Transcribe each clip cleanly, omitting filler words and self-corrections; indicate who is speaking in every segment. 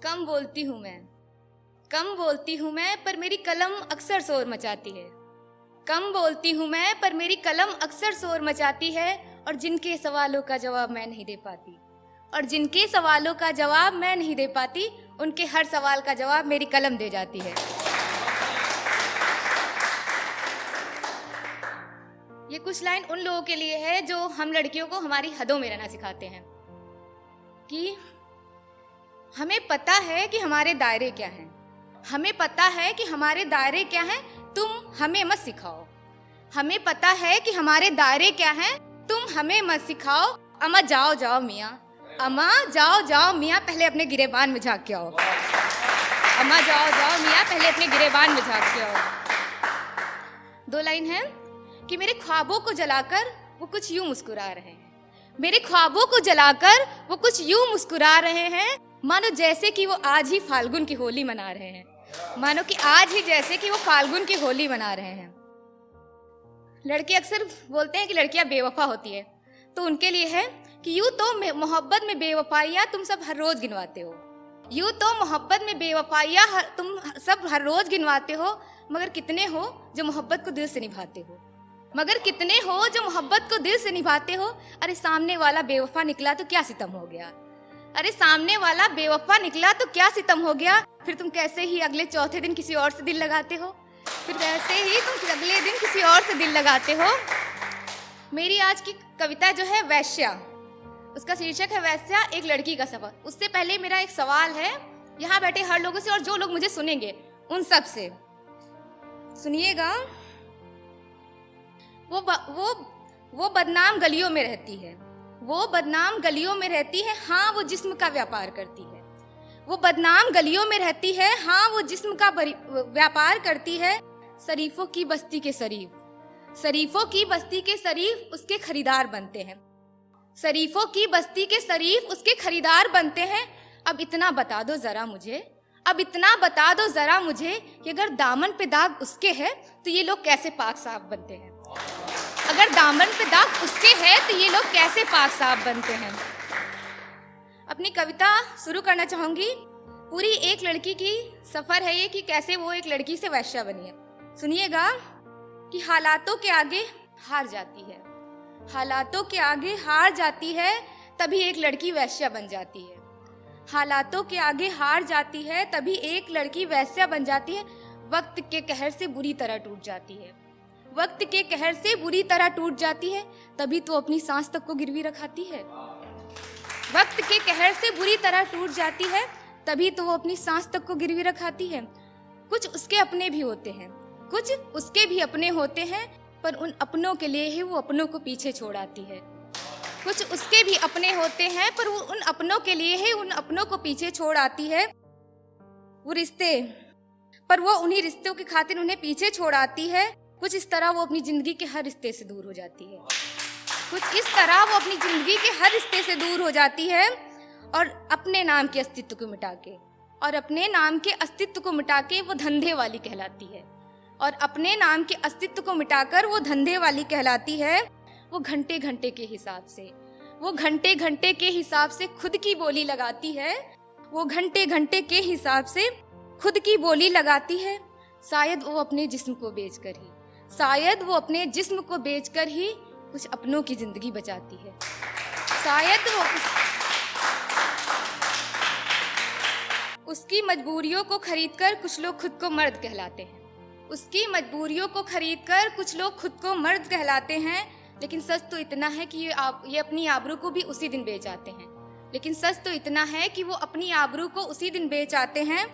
Speaker 1: कम बोलती हूँ मैं, कम बोलती हूँ मैं, पर मेरी कलम अक्सर शोर मचाती है। कम बोलती हूँ मैं, पर मेरी कलम अक्सर शोर मचाती है। और जिनके सवालों का जवाब मैं नहीं दे पाती, और जिनके सवालों का जवाब मैं नहीं दे पाती, उनके हर सवाल का जवाब मेरी कलम दे जाती है। ये कुछ लाइन उन लोगों के लिए है जो हम लड़कियों को हमारी हदों में रहना सिखाते हैं कि हमें पता है कि हमारे दायरे क्या हैं, हमें पता है कि हमारे दायरे क्या हैं, तुम हमें मत सिखाओ। हमें पता है कि हमारे दायरे क्या हैं, तुम हमें मत सिखाओ। अम्मा जाओ जाओ मियाँ, अम्मा जाओ जाओ मियाँ, पहले अपने गिरेबान में झाँक के आओ। अम्मा जाओ जाओ मियाँ, पहले अपने गिरेबान में झाँक के आओ। 2 लाइन है कि मेरे ख्वाबों को जलाकर वो कुछ यूं मुस्कुरा रहे हैं। मेरे ख्वाबों को जलाकर वो कुछ यूं मुस्कुरा रहे हैं, मानो जैसे कि वो आज ही फाल्गुन की होली मना रहे हैं। मानो कि आज ही जैसे कि वो फाल्गुन की होली मना रहे हैं। लड़के अक्सर बोलते हैं कि लड़कियां बेवफा होती है, तो उनके लिए है कि यूं तो मोहब्बत में बेवफाइयां तुम सब हर रोज गिनवाते हो। यूं तो मोहब्बत में बेवफाइयां तुम सब हर रोज गिनवाते हो, मगर कितने हो जो मोहब्बत को दिल से निभाते हो। मगर कितने हो जो मोहब्बत को दिल से निभाते हो। अरे सामने वाला बेवफा निकला तो क्या सितम हो गया, अरे सामने वाला बेवफा निकला तो क्या सितम हो गया। फिर तुम कैसे ही अगले चौथे दिन किसी और से दिल लगाते हो, फिर वैसे ही तुम अगले दिन किसी और से दिल लगाते हो। मेरी आज की कविता जो है वैश्या, उसका शीर्षक है वैश्या, एक लड़की का सफर। उससे पहले मेरा एक सवाल है यहाँ बैठे हर लोगों से, और जो लोग मुझे सुनेंगे उन सब से। सुनिएगा, वो बदनाम गलियों में रहती है, वो बदनाम गलियों में रहती है, हाँ वो जिस्म का व्यापार करती है। वो बदनाम गलियों में रहती है, हाँ वो जिस्म का व्यापार करती है। शरीफों की बस्ती के शरीफ, शरीफों की बस्ती के शरीफ उसके खरीदार बनते हैं। शरीफों की बस्ती के शरीफ उसके खरीदार बनते हैं। अब इतना बता दो जरा मुझे, अब इतना बता दो जरा मुझे कि अगर दामन पे दाग उसके है तो ये लोग कैसे पाक साफ बनते हैं। अगर दामन पे दाग उसके है तो ये लोग कैसे पाक साफ बनते हैं। अपनी कविता शुरू करना चाहूंगी। पूरी एक लड़की की सफर है ये कि कैसे वो एक लड़की से वैश्या बनी है। सुनिएगा कि हालातों के आगे हार जाती है, हालातों के आगे हार जाती है, तभी एक लड़की वैश्या बन जाती है। हालातों के आगे हार जाती है, तभी एक लड़की वैश्या बन जाती है। वक्त के कहर से बुरी तरह टूट जाती है, वक्त के कहर से बुरी तरह टूट जाती है, तभी तो अपनी सांस तक को गिरवी रखाती है। वक्त के कहर से बुरी तरह टूट जाती है, तभी तो वो अपनी सांस तक को गिरवी रखाती है। कुछ उसके अपने भी होते हैं, कुछ उसके भी अपने होते हैं, पर उन अपनों के लिए ही वो अपनों को पीछे छोड़ आती है। कुछ उसके भी अपने होते हैं, पर वो उन अपनों के लिए ही उन अपनों को पीछे छोड़ आती है। वो रिश्ते, पर वो उन्हीं रिश्तों की खातिर उन्हें पीछे छोड़ आती है। कुछ इस तरह वो अपनी जिंदगी के हर रिश्ते से दूर हो जाती है, कुछ इस तरह वो अपनी जिंदगी के हर रिश्ते से दूर हो जाती है, और अपने नाम के अस्तित्व को मिटा के, और अपने नाम के अस्तित्व को मिटा के वो धंधे वाली कहलाती है। और अपने नाम के अस्तित्व को मिटाकर वो धंधे वाली कहलाती है। वो घंटे घंटे के हिसाब से, वो घंटे घंटे के हिसाब से खुद की बोली लगाती है। वो घंटे घंटे के हिसाब से खुद की बोली लगाती है। शायद वो अपने जिस्म को बेचकर ही, शायद वो अपने जिस्म को बेचकर ही कुछ अपनों की जिंदगी बचाती है। शायद वो उसकी मजबूरियों को खरीदकर कुछ लोग खुद को मर्द कहलाते हैं। उसकी मजबूरियों को खरीदकर कुछ लोग खुद को मर्द कहलाते हैं। लेकिन सच तो इतना है कि ये अपनी आबरू को भी उसी दिन बेच आते हैं। लेकिन सच तो इतना है कि वो अपनी आबरू को उसी दिन बेच आते हैं।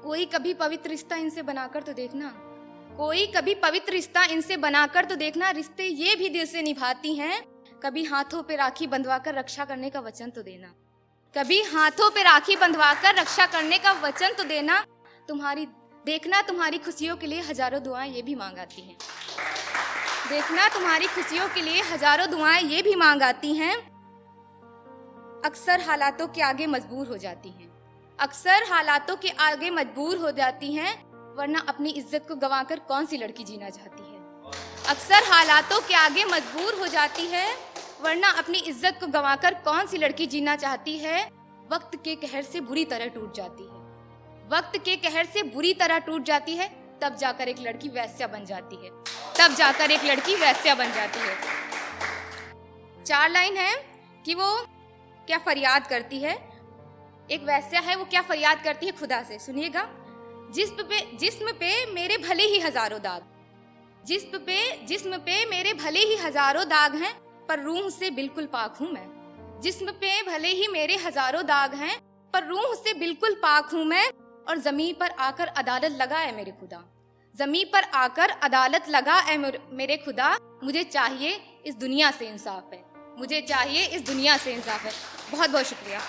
Speaker 1: कोई कभी पवित्र रिश्ता इनसे बनाकर तो देखना, कोई कभी पवित्र रिश्ता इनसे बनाकर तो देखना। रिश्ते ये भी दिल से निभाती हैं, कभी हाथों पे राखी बंधवाकर रक्षा करने का वचन तो देना, कभी हाथों पे राखी बंधवाकर रक्षा करने का वचन तो देना। तुम्हारी खुशियों के लिए हजारों दुआएं ये भी मांग आती हैं। देखना तुम्हारी खुशियों के लिए हजारों दुआएं ये भी मांग आती हैं। अक्सर हालातों के आगे मजबूर हो जाती हैं, अक्सर हालातों के आगे मजबूर हो जाती हैं, वरना अपनी इज्जत को गंवाकर कौन सी लड़की जीना चाहती है। अक्सर हालातों के आगे मजबूर हो जाती है, वरना अपनी इज्जत को गंवाकर कौन सी लड़की जीना चाहती है। वक्त के कहर से बुरी तरह टूट जाती है। वक्त के कहर से बुरी तरह टूट जाती है, तब जाकर एक लड़की वैश्या बन जाती है। तब जाकर एक लड़की वैश्या बन जाती है। 4 लाइन है कि वो क्या फरियाद करती है। एक वैश्या है, वो क्या फरियाद करती है खुदा से, सुनिएगा। जिस्म पे मेरे भले ही हजारों दाग, जिस्म पे मेरे भले ही हजारों दाग हैं, पर रूह से बिल्कुल पाक हूं मैं। जिस्म पे भले ही मेरे हजारों दाग हैं, पर रूह से बिल्कुल पाक हूं मैं। और जमीन पर आकर अदालत लगा है मेरे खुदा, जमीन पर आकर अदालत लगा है मेरे खुदा। मुझे चाहिए इस दुनिया से इंसाफ है, मुझे चाहिए इस दुनिया से इंसाफ है। बहुत बहुत शुक्रिया।